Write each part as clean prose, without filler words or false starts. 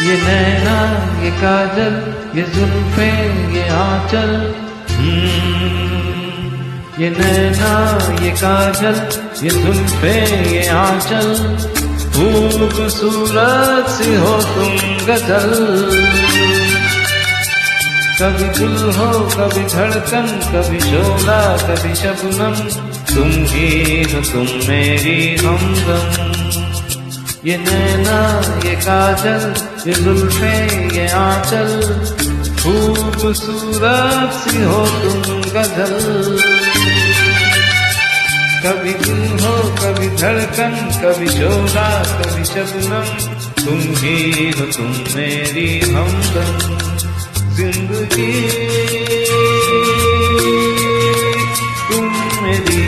ये नैना ये काजल ये जुल्फे ये आंचल, ये नैना ये काजल ये जुल्फे ये आंचल, खूबसूरत सी हो तुम गजल। कभी दिल हो कभी धड़कन, कभी शोला कभी शबनम, तुम ही हो तुम मेरी हमदम। ये नैना ये काजल ये जुल्फे ये आंचल, खूबसूरत सी हो तुम गजल। कभी दिल हो कभी धड़कन, कभी शोला कभी शबनम, तुम ही हो तुम मेरी हमदम। जिंदगी तुम मेरी,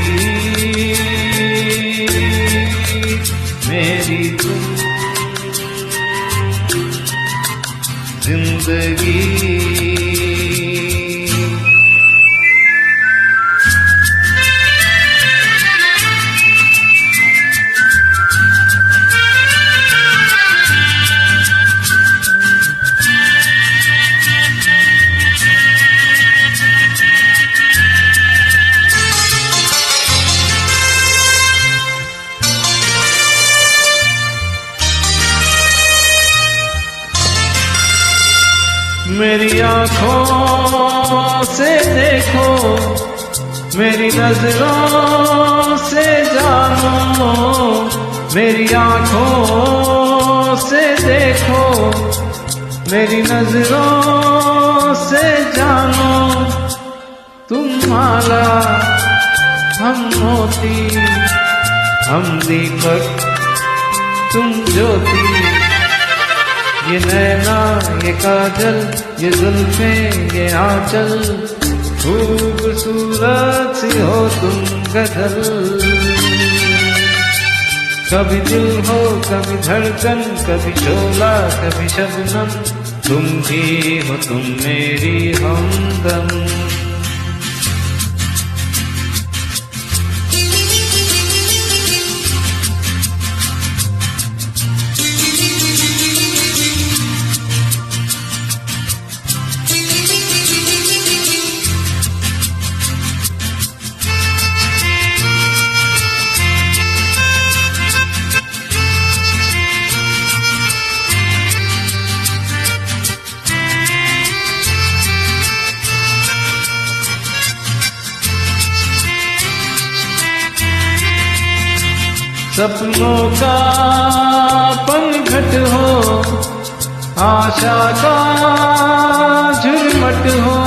मेरी तुम जिंदगी। मेरी आँखों से देखो, मेरी नजरों से जानो, मेरी आँखों से देखो, मेरी नजरों से जानो। तुम माला हम मोती, हम दीपक तुम ज्योति। ये नैना ये काजल ये जुल्फे ये आंचल, खूबसूरत सी हो तुम गजल। कभी दिल हो कभी धड़कन, कभी शोला कभी शबनम, तुम ही हो तुम मेरी हमदम। सपनों का पनघट हो, आशा का झुरमट हो।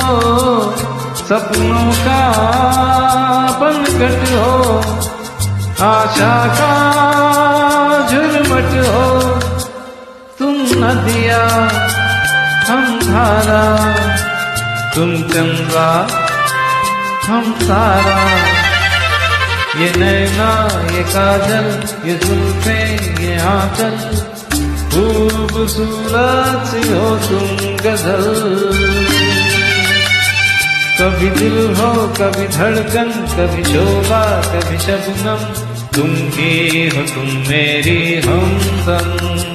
सपनों का पनघट हो, आशा का झुरमट हो। तुम नदिया हम धारा, तुम चंद्रा हम तारा। ये नैना ये काजल ये जुल्फे ये आंचल, खूबसूरत सी हो तुम गजल। कभी दिल हो कभी धड़कन, कभी शोभा कभी शबनम, तुम ही हो तुम मेरी हमदम।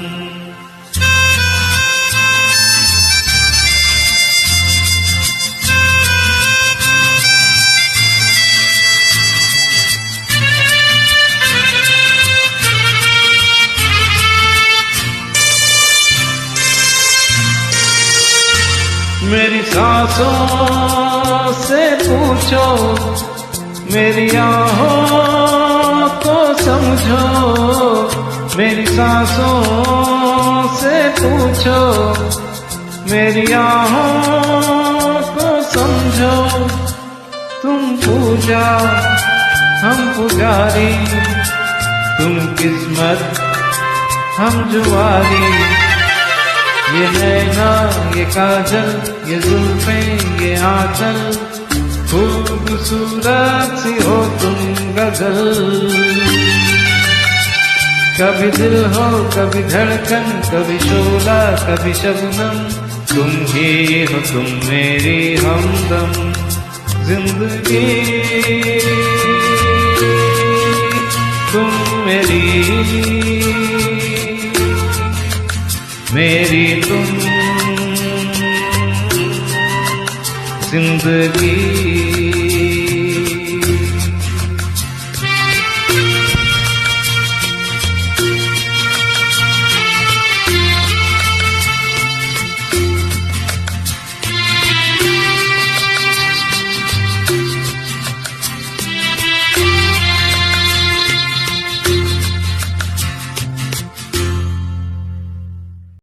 मेरी सांसों से पूछो, मेरी आहों को समझो। मेरी सांसों से पूछो, मेरी आहों को समझो। तुम पूजा हम पुजारी, तुम किस्मत हम जुआरी। ये नैना ये काजल ये जुल्फे ये आंचल, खूबसूरत सी हो तुम गजल। कभी दिल हो कभी धड़कन, कभी शोला कभी शबनम, तुम ही हो तुम मेरी हमदम। जिंदगी तुम मेरी मेरी तुम जिंदगी